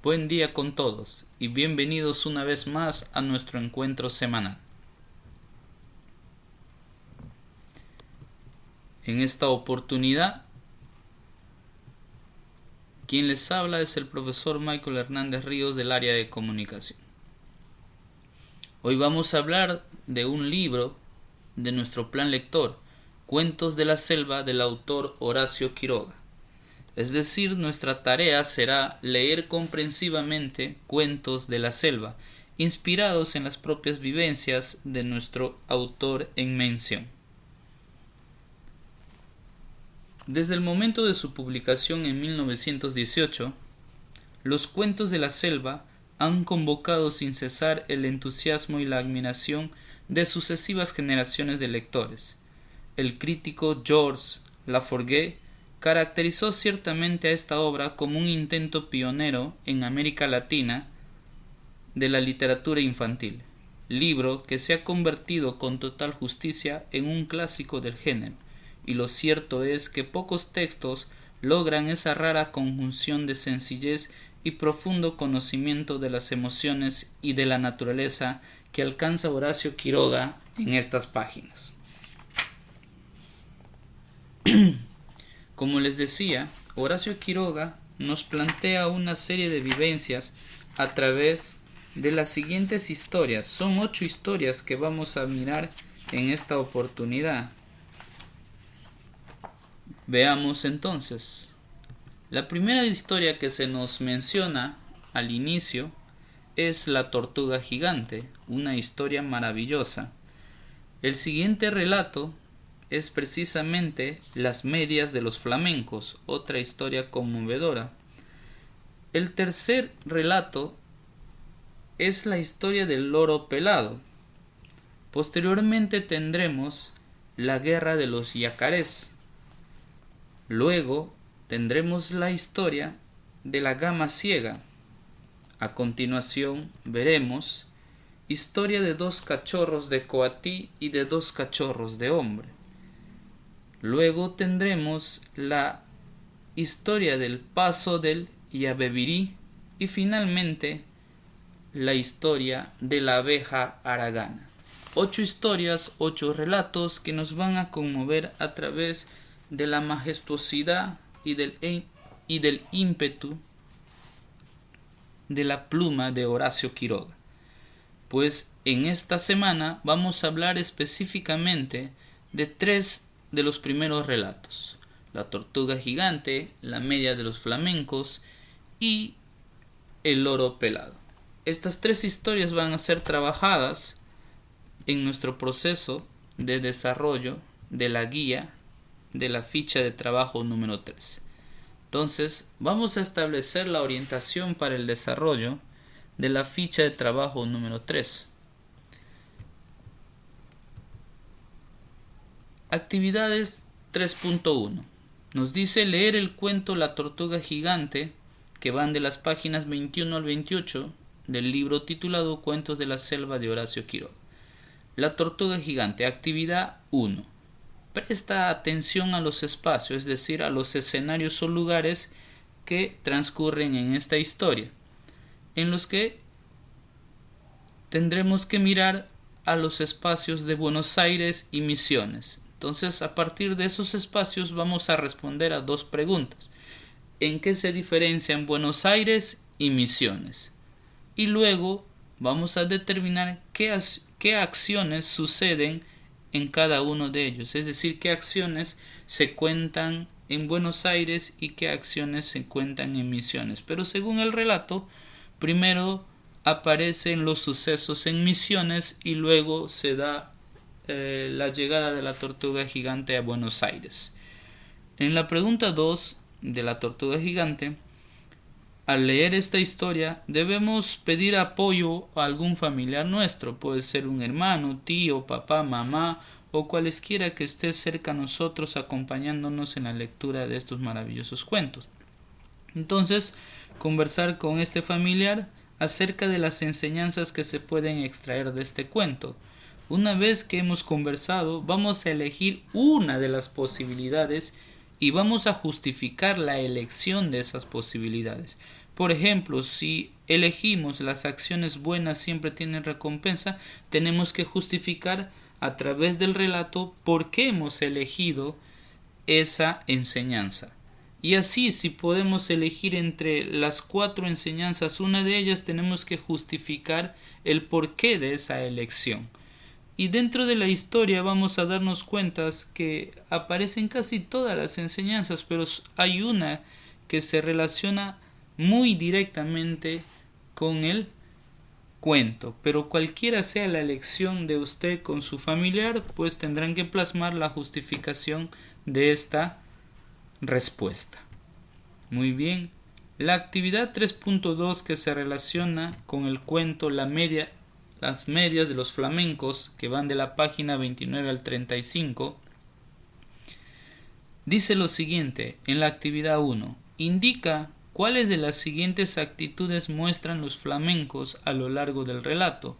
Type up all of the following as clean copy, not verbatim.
Buen día con todos y bienvenidos una vez más a nuestro encuentro semanal. En esta oportunidad, quien les habla es el profesor Michael Hernández Ríos del área de comunicación. Hoy vamos a hablar de un libro de nuestro plan lector, Cuentos de la Selva, del autor Horacio Quiroga. Es decir, nuestra tarea será leer comprensivamente cuentos de la selva, inspirados en las propias vivencias de nuestro autor en mención. Desde el momento de su publicación en 1918, los cuentos de la selva han convocado sin cesar el entusiasmo y la admiración de sucesivas generaciones de lectores. El crítico Georges Laforgue caracterizó ciertamente a esta obra como un intento pionero en América Latina de la literatura infantil, libro que se ha convertido con total justicia en un clásico del género, y lo cierto es que pocos textos logran esa rara conjunción de sencillez y profundo conocimiento de las emociones y de la naturaleza que alcanza Horacio Quiroga en estas páginas. Como les decía, Horacio Quiroga nos plantea una serie de vivencias a través de las siguientes historias. Son 8 historias que vamos a mirar en esta oportunidad. Veamos entonces. La primera historia que se nos menciona al inicio es La tortuga gigante, una historia maravillosa. El siguiente relato es precisamente Las medias de los flamencos, otra historia conmovedora. El tercer relato es la historia del loro pelado. Posteriormente tendremos La guerra de los yacarés. Luego tendremos la historia de la gama ciega. A continuación veremos historia de 2 cachorros de coatí y de 2 cachorros de hombre. Luego tendremos la historia del paso del Yabebirí y finalmente la historia de la abeja haragana. 8 historias, 8 relatos que nos van a conmover a través de la majestuosidad y del ímpetu de la pluma de Horacio Quiroga. Pues en esta semana vamos a hablar específicamente de 3 de los primeros relatos: La tortuga gigante, La media de los flamencos y El loro pelado. Estas 3 historias van a ser trabajadas en nuestro proceso de desarrollo de la guía de la ficha de trabajo número 3. Entonces, vamos a establecer la orientación para el desarrollo de la ficha de trabajo número 3. Actividades 3.1. Nos dice leer el cuento La tortuga gigante, que van de las páginas 21 al 28 del libro titulado Cuentos de la selva de Horacio Quiroga. La tortuga gigante, actividad 1. Presta atención a los espacios, es decir, a los escenarios o lugares que transcurren en esta historia, en los que tendremos que mirar a los espacios de Buenos Aires y Misiones. Entonces, a partir de esos espacios vamos a responder a 2 preguntas. ¿En qué se diferencian Buenos Aires y Misiones? Y luego vamos a determinar qué acciones suceden en cada uno de ellos, es decir, qué acciones se cuentan en Buenos Aires y qué acciones se cuentan en Misiones. Pero según el relato, primero aparecen los sucesos en Misiones y luego se da la llegada de la tortuga gigante a Buenos Aires. En la pregunta 2 de la tortuga gigante, al leer esta historia debemos pedir apoyo a algún familiar nuestro, puede ser un hermano, tío, papá, mamá o cualesquiera que esté cerca a nosotros acompañándonos en la lectura de estos maravillosos cuentos. Entonces, conversar con este familiar acerca de las enseñanzas que se pueden extraer de este cuento. Una vez que hemos conversado, vamos a elegir una de las posibilidades y vamos a justificar la elección de esas posibilidades. Por ejemplo, si elegimos las acciones buenas siempre tienen recompensa, tenemos que justificar a través del relato por qué hemos elegido esa enseñanza. Y así, si podemos elegir entre las 4 enseñanzas una de ellas, tenemos que justificar el porqué de esa elección. Y dentro de la historia vamos a darnos cuenta que aparecen casi todas las enseñanzas, pero hay una que se relaciona muy directamente con el cuento. Pero cualquiera sea la elección de usted con su familiar, pues tendrán que plasmar la justificación de esta respuesta. Muy bien. La actividad 3.2 que se relaciona con el cuento las medias de los flamencos, que van de la página 29 al 35, dice lo siguiente en la actividad 1. Indica cuáles de las siguientes actitudes muestran los flamencos a lo largo del relato.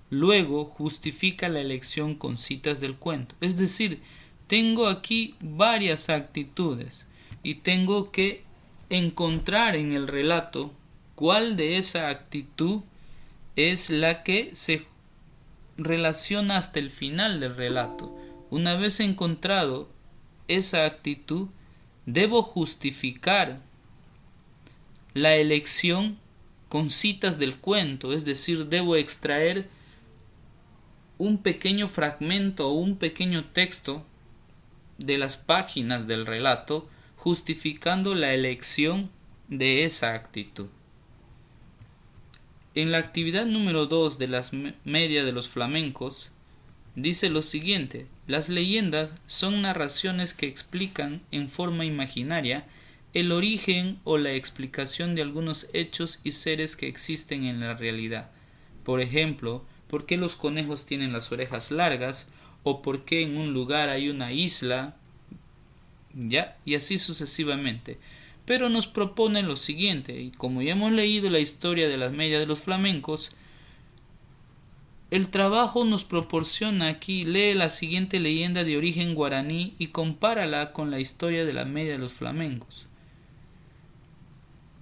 Luego justifica la elección con citas del cuento. Es decir, tengo aquí varias actitudes y tengo que encontrar en el relato cuál de esa actitud es la que se relaciona hasta el final del relato. Una vez encontrado esa actitud, debo justificar la elección con citas del cuento, es decir, debo extraer un pequeño fragmento o un pequeño texto de las páginas del relato justificando la elección de esa actitud. En la actividad número 2 de las medias de los flamencos dice lo siguiente: las leyendas son narraciones que explican en forma imaginaria el origen o la explicación de algunos hechos y seres que existen en la realidad. Por ejemplo, ¿por qué los conejos tienen las orejas largas? ¿O por qué en un lugar hay una isla? ¿Ya? Y así sucesivamente. Pero nos propone lo siguiente, y como ya hemos leído la historia de las medias de los flamencos, el trabajo nos proporciona aquí, lee la siguiente leyenda de origen guaraní y compárala con la historia de la media de los flamencos.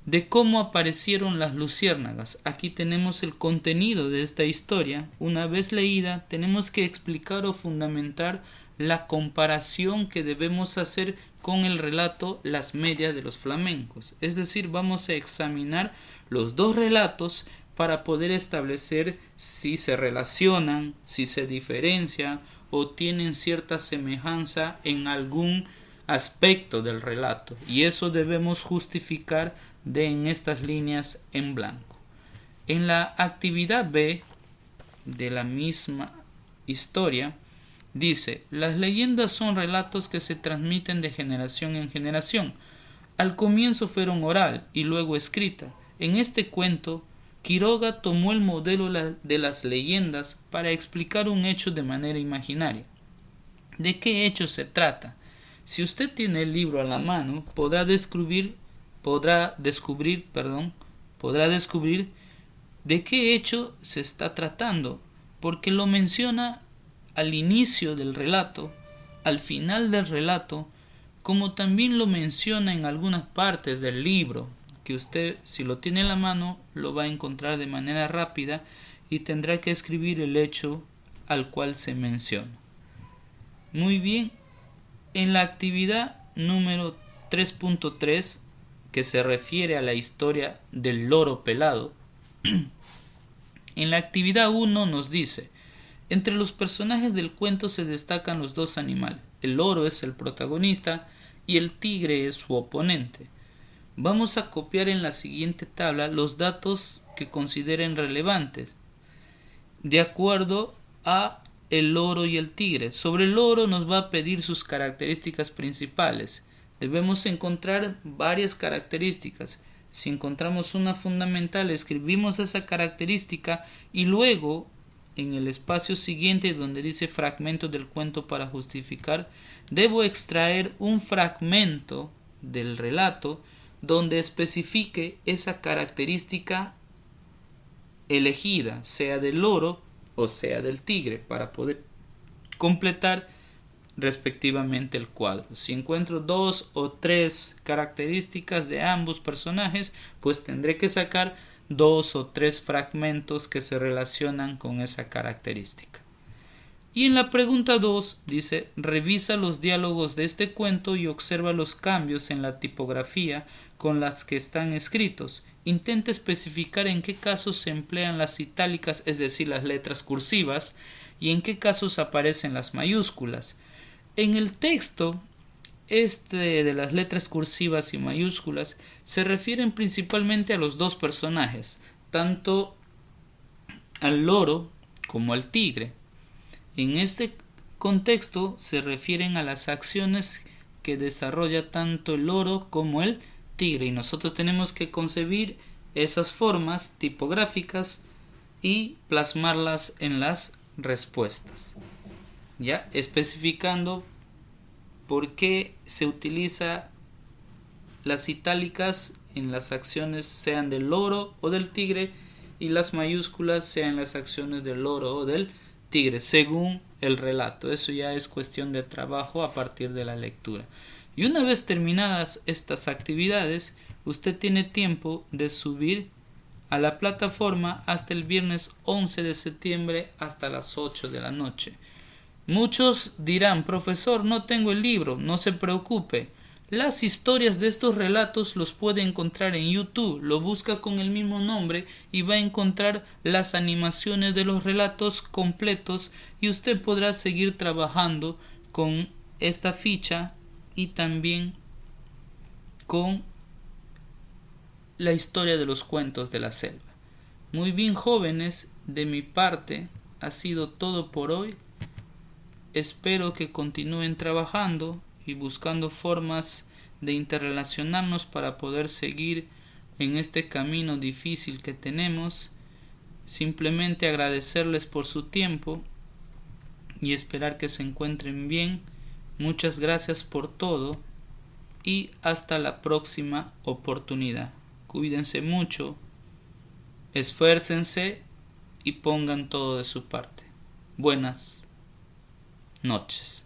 De cómo aparecieron las luciérnagas. Aquí tenemos el contenido de esta historia. Una vez leída, tenemos que explicar o fundamentar la comparación que debemos hacer con el relato Las medias de los flamencos. Es decir, vamos a examinar los dos relatos para poder establecer si se relacionan, si se diferencian o tienen cierta semejanza en algún aspecto del relato. Y eso debemos justificar en estas líneas en blanco. En la actividad B de la misma historia dice: las leyendas son relatos que se transmiten de generación en generación. Al comienzo fueron oral y luego escrita. En este cuento, Quiroga tomó el modelo de las leyendas para explicar un hecho de manera imaginaria. ¿De qué hecho se trata? Si usted tiene el libro a la mano, podrá descubrir de qué hecho se está tratando, porque lo menciona al inicio del relato, al final del relato, como también lo menciona en algunas partes del libro, que usted, si lo tiene en la mano, lo va a encontrar de manera rápida y tendrá que escribir el hecho al cual se menciona. Muy bien, en la actividad número 3.3, que se refiere a la historia del loro pelado, en la actividad 1 nos dice: entre los personajes del cuento se destacan los dos animales. El loro es el protagonista y el tigre es su oponente. Vamos a copiar en la siguiente tabla los datos que consideren relevantes, de acuerdo a el loro y el tigre. Sobre el loro nos va a pedir sus características principales. Debemos encontrar varias características. Si encontramos una fundamental, escribimos esa característica y luego, en el espacio siguiente donde dice fragmento del cuento para justificar, debo extraer un fragmento del relato donde especifique esa característica elegida, sea del loro o sea del tigre, para poder completar respectivamente el cuadro. Si encuentro 2 o 3 características de ambos personajes, pues tendré que sacar 2 o 3 fragmentos que se relacionan con esa característica. Y en la pregunta 2 dice: revisa los diálogos de este cuento y observa los cambios en la tipografía con las que están escritos. Intenta especificar en qué casos se emplean las itálicas, es decir, las letras cursivas, y en qué casos aparecen las mayúsculas. En el texto, de las letras cursivas y mayúsculas se refieren principalmente a los dos personajes, tanto al loro como al tigre. En este contexto se refieren a las acciones que desarrolla tanto el loro como el tigre, y nosotros tenemos que concebir esas formas tipográficas y plasmarlas en las respuestas, ya especificando por qué se utiliza las itálicas en las acciones sean del loro o del tigre, y las mayúsculas sean las acciones del loro o del tigre, según el relato. Eso ya es cuestión de trabajo a partir de la lectura. Y una vez terminadas estas actividades, usted tiene tiempo de subir a la plataforma hasta el viernes 11 de septiembre hasta las 8 de la noche. Muchos dirán: profesor, no tengo el libro. No se preocupe. Las historias de estos relatos los puede encontrar en YouTube. Lo busca con el mismo nombre y va a encontrar las animaciones de los relatos completos, y usted podrá seguir trabajando con esta ficha y también con la historia de los cuentos de la selva. Muy bien, jóvenes, de mi parte ha sido todo por hoy. Espero que continúen trabajando y buscando formas de interrelacionarnos para poder seguir en este camino difícil que tenemos. Simplemente agradecerles por su tiempo y esperar que se encuentren bien. Muchas gracias por todo y hasta la próxima oportunidad. Cuídense mucho, esfuércense y pongan todo de su parte. Buenas noches.